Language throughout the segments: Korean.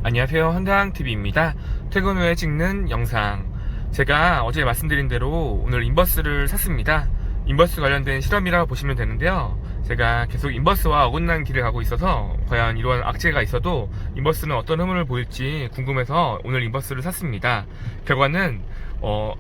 안녕하세요, 한강TV입니다. 퇴근 후에 찍는 영상. 제가 어제 말씀드린 대로 오늘 인버스를 샀습니다. 인버스 관련된 실험이라고 보시면 되는데요. 제가 계속 인버스와 어긋난 길을 가고 있어서 과연 이런 악재가 있어도 인버스는 어떤 흐름을 보일지 궁금해서 오늘 인버스를 샀습니다. 결과는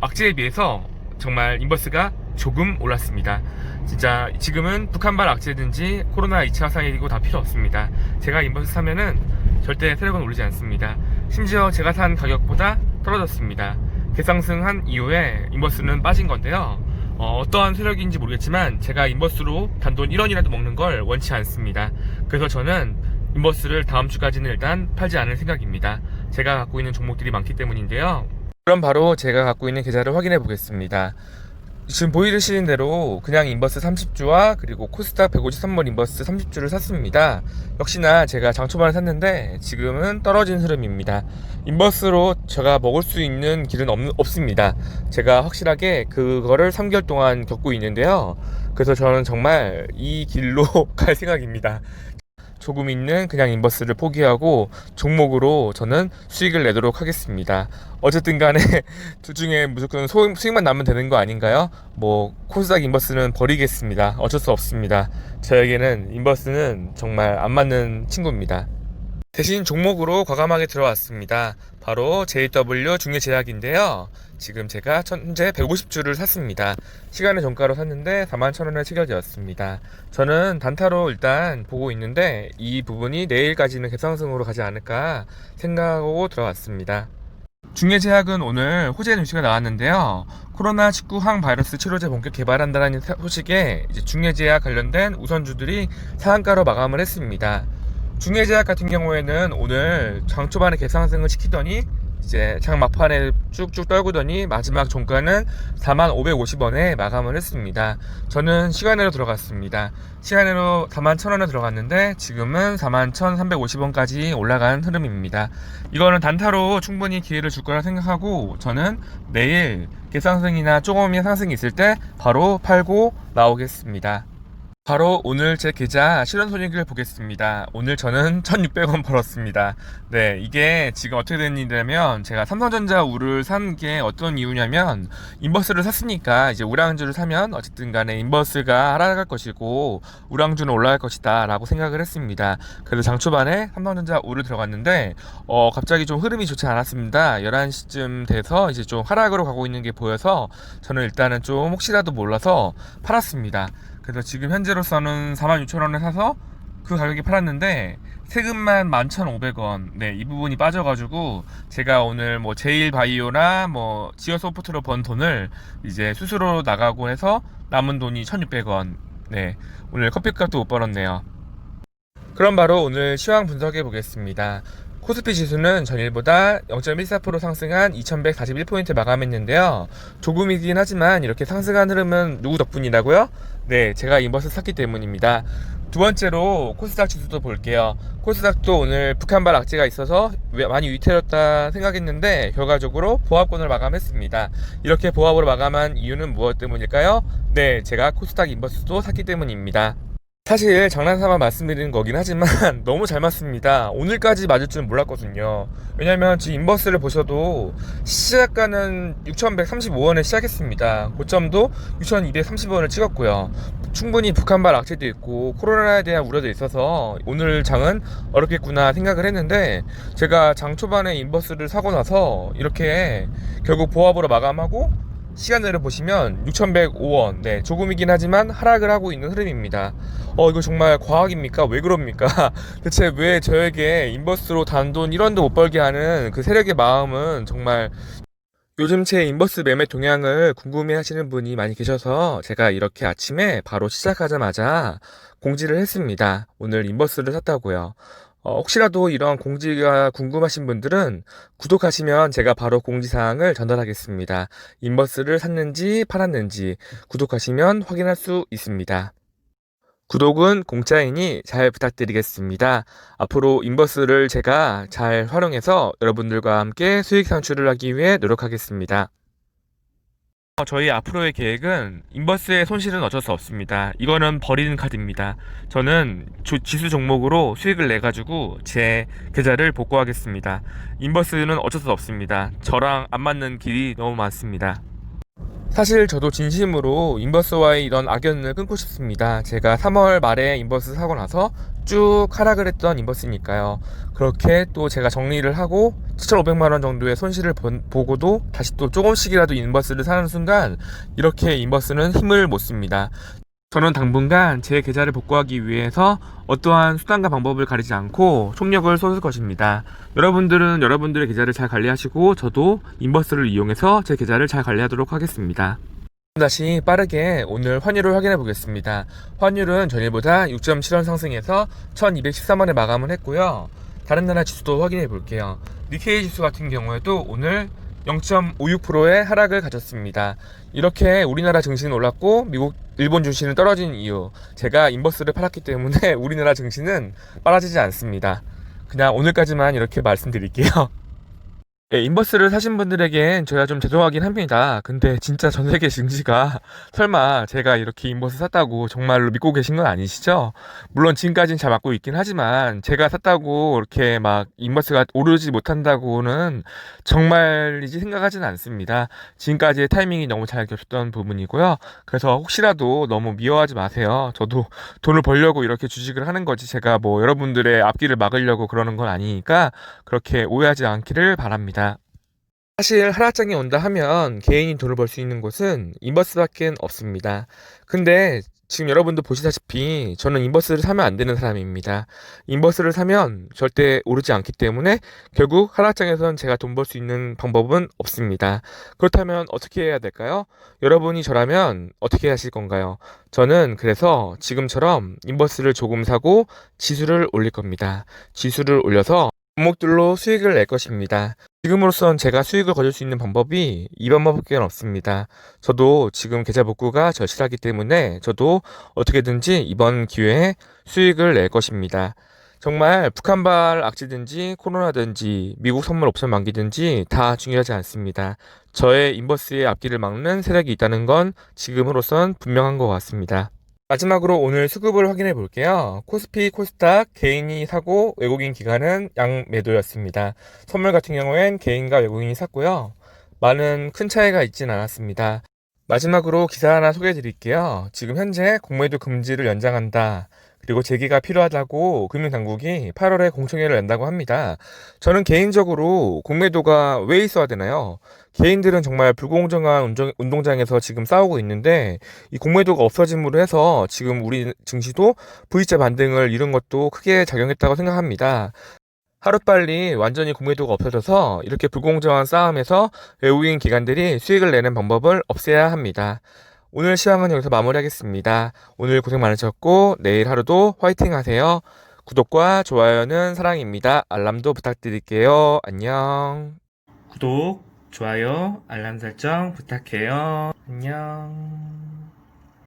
악재에 비해서 정말 인버스가 조금 올랐습니다. 진짜 지금은 북한발 악재든지 코로나 2차 상황이고 다 필요 없습니다. 제가 인버스 사면은 절대 세력은 오르지 않습니다. 심지어 제가 산 가격보다 떨어졌습니다. 개상승한 이후에 인버스는 빠진 건데요. 어떠한 세력인지 모르겠지만 제가 인버스로 단돈 1원이라도 먹는 걸 원치 않습니다. 그래서 저는 인버스를 다음 주까지는 일단 팔지 않을 생각입니다. 제가 갖고 있는 종목들이 많기 때문인데요. 그럼 바로 제가 갖고 있는 계좌를 확인해 보겠습니다. 지금 보이시는 대로 그냥 인버스 30주와 그리고 코스닥 153번 인버스 30주를 샀습니다. 역시나 제가 장 초반에 샀는데 지금은 떨어진 흐름입니다. 인버스로 제가 먹을 수 있는 길은 없습니다. 제가 확실하게 그거를 3개월 동안 겪고 있는데요. 그래서 저는 정말 이 길로 갈 생각입니다. 조금 있는 그냥 인버스를 포기하고 종목으로 저는 수익을 내도록 하겠습니다. 어쨌든 간에 둘 중에 무조건 수익만 나면 되는 거 아닌가요? 코스닥 인버스는 버리겠습니다. 어쩔 수 없습니다. 저에게는 인버스는 정말 안 맞는 친구입니다. 대신 종목으로 과감하게 들어왔습니다. 바로 JW 중개제약인데요. 지금 제가 현재 150주를 샀습니다. 시간의 종가로 샀는데 41,000원에 체결되었습니다. 저는 단타로 일단 보고 있는데 이 부분이 내일까지는 개상승으로 가지 않을까 생각하고 들어왔습니다. 중개제약은 오늘 호재 뉴스가 나왔는데요. 코로나19 항바이러스 치료제 본격 개발한다는 소식에 이제 중개제약 관련된 우선주들이 상한가로 마감을 했습니다. 중개제약 같은 경우에는 오늘 장 초반에 개상승을 시키더니 이제 장 막판에 쭉쭉 떨구더니 마지막 종가는 45,550원에 마감을 했습니다. 저는 시간으로 들어갔습니다. 시간으로 41,000원에 들어갔는데 지금은 41,350원까지 올라간 흐름입니다. 이거는 단타로 충분히 기회를 줄 거라 생각하고 저는 내일 개상승이나 조금의 상승이 있을 때 바로 팔고 나오겠습니다. 바로 오늘 제 계좌 실현손익을 보겠습니다. 오늘 저는 1,600원 벌었습니다. 네, 이게 지금 어떻게 된 일이냐면 제가 삼성전자 우를 산 게 어떤 이유냐면 인버스를 샀으니까 이제 우량주를 사면 어쨌든 간에 인버스가 하락할 것이고 우량주는 올라갈 것이다 라고 생각을 했습니다. 그래서 장 초반에 삼성전자 우를 들어갔는데 갑자기 좀 흐름이 좋지 않았습니다. 11시쯤 돼서 이제 좀 하락으로 가고 있는 게 보여서 저는 일단은 좀 혹시라도 몰라서 팔았습니다. 그래서 지금 현재로서는 46,000원에 사서 그 가격에 팔았는데 세금만 11,500원. 네, 이 부분이 빠져가지고 제가 오늘 제일바이오나 지어소프트로 번 돈을 이제 수수료 나가고 해서 남은 돈이 1,600원. 네, 오늘 커피값도 못 벌었네요. 그럼 바로 오늘 시황 분석해 보겠습니다. 코스피 지수는 전일보다 0.14% 상승한 2141포인트 마감했는데요. 조금이긴 하지만 이렇게 상승한 흐름은 누구 덕분이라고요? 네, 제가 인버스 샀기 때문입니다. 두 번째로 코스닥 지수도 볼게요. 코스닥도 오늘 북한발 악재가 있어서 많이 위태롭다 생각했는데 결과적으로 보합권을 마감했습니다. 이렇게 보합으로 마감한 이유는 무엇 때문일까요? 네, 제가 코스닥 인버스도 샀기 때문입니다. 사실 장난삼아 말씀드리는 거긴 하지만 너무 잘 맞습니다. 오늘까지 맞을 줄은 몰랐거든요. 왜냐면 지금 인버스를 보셔도 시작가는 6,135원에 시작했습니다. 고점도 6,230원을 찍었고요. 충분히 북한발 악재도 있고 코로나에 대한 우려도 있어서 오늘 장은 어렵겠구나 생각을 했는데 제가 장 초반에 인버스를 사고 나서 이렇게 결국 보합으로 마감하고 시간으로 보시면 6,105원. 네, 조금이긴 하지만 하락을 하고 있는 흐름입니다. 이거 정말 과학입니까? 왜 그럽니까? 대체 왜 저에게 인버스로 단돈 1원도 못 벌게 하는 그 세력의 마음은 정말. 요즘 제 인버스 매매 동향을 궁금해 하시는 분이 많이 계셔서 제가 이렇게 아침에 바로 시작하자마자 공지를 했습니다. 오늘 인버스를 샀다고요. 혹시라도 이런 공지가 궁금하신 분들은 구독하시면 제가 바로 공지사항을 전달하겠습니다. 인버스를 샀는지 팔았는지 구독하시면 확인할 수 있습니다. 구독은 공짜이니 잘 부탁드리겠습니다. 앞으로 인버스를 제가 잘 활용해서 여러분들과 함께 수익 창출을 하기 위해 노력하겠습니다. 저희 앞으로의 계획은 인버스의 손실은 어쩔 수 없습니다. 이거는 버리는 카드입니다. 저는 지수 종목으로 수익을 내가지고 제 계좌를 복구하겠습니다. 인버스는 어쩔 수 없습니다. 저랑 안 맞는 길이 너무 많습니다. 사실 저도 진심으로 인버스와의 이런 악연을 끊고 싶습니다. 제가 3월 말에 인버스 사고 나서 쭉 하락을 했던 인버스니까요. 그렇게 또 제가 정리를 하고 7,500만원 정도의 손실을 보고도 다시 또 조금씩이라도 인버스를 사는 순간 이렇게 인버스는 힘을 못 씁니다. 저는 당분간 제 계좌를 복구하기 위해서 어떠한 수단과 방법을 가리지 않고 총력을 쏟을 것입니다. 여러분들은 여러분들의 계좌를 잘 관리하시고 저도 인버스를 이용해서 제 계좌를 잘 관리하도록 하겠습니다. 다시 빠르게 오늘 환율을 확인해 보겠습니다. 환율은 전일보다 6.7원 상승해서 1213원에 마감을 했고요. 다른 나라 지수도 확인해 볼게요. 니케이 지수 같은 경우에도 오늘 0.56%의 하락을 가졌습니다. 이렇게 우리나라 증시는 올랐고 미국, 일본 증시는 떨어진 이유, 제가 인버스를 팔았기 때문에 우리나라 증시는 빨아지지 않습니다. 그냥 오늘까지만 이렇게 말씀드릴게요. 예, 인버스를 사신 분들에겐 저희가 좀 죄송하긴 합니다. 근데 진짜 전 세계 증시가 설마 제가 이렇게 인버스 샀다고 정말로 믿고 계신 건 아니시죠? 물론 지금까지는 잘 맞고 있긴 하지만 제가 샀다고 이렇게 막 인버스가 오르지 못한다고는 정말이지 생각하지는 않습니다. 지금까지의 타이밍이 너무 잘 겹쳤던 부분이고요. 그래서 혹시라도 너무 미워하지 마세요. 저도 돈을 벌려고 이렇게 주식을 하는 거지 제가 뭐 여러분들의 앞길을 막으려고 그러는 건 아니니까 그렇게 오해하지 않기를 바랍니다. 사실 하락장이 온다 하면 개인이 돈을 벌 수 있는 곳은 인버스밖에 없습니다. 근데 지금 여러분도 보시다시피 저는 인버스를 사면 안 되는 사람입니다. 인버스를 사면 절대 오르지 않기 때문에 결국 하락장에선 제가 돈 벌 수 있는 방법은 없습니다. 그렇다면 어떻게 해야 될까요? 여러분이 저라면 어떻게 하실 건가요? 저는 그래서 지금처럼 인버스를 조금 사고 지수를 올릴 겁니다. 지수를 올려서 종목들로 수익을 낼 것입니다. 지금으로선 제가 수익을 거둘 수 있는 방법이 이 방법밖에 없습니다. 저도 지금 계좌 복구가 절실하기 때문에 저도 어떻게든지 이번 기회에 수익을 낼 것입니다. 정말 북한발 악재든지 코로나든지 미국 선물 옵션 만기든지 다 중요하지 않습니다. 저의 인버스의 앞길을 막는 세력이 있다는 건 지금으로선 분명한 것 같습니다. 마지막으로 오늘 수급을 확인해 볼게요. 코스피, 코스닥 개인이 사고 외국인 기관은 양매도였습니다. 선물 같은 경우엔 개인과 외국인이 샀고요. 많은 큰 차이가 있진 않았습니다. 마지막으로 기사 하나 소개해 드릴게요. 지금 현재 공매도 금지를 연장한다. 그리고 재개가 필요하다고 금융당국이 8월에 공청회를 연다고 합니다. 저는 개인적으로 공매도가 왜 있어야 되나요? 개인들은 정말 불공정한 운동장에서 지금 싸우고 있는데 이 공매도가 없어짐으로 해서 지금 우리 증시도 V자 반등을 이룬 것도 크게 작용했다고 생각합니다. 하루빨리 완전히 공매도가 없어져서 이렇게 불공정한 싸움에서 외국인 기관들이 수익을 내는 방법을 없애야 합니다. 오늘 시황은 여기서 마무리하겠습니다. 오늘 고생 많으셨고 내일 하루도 화이팅 하세요. 구독과 좋아요는 사랑입니다. 알람도 부탁드릴게요. 안녕. 구독, 좋아요, 알람 설정 부탁해요. 안녕.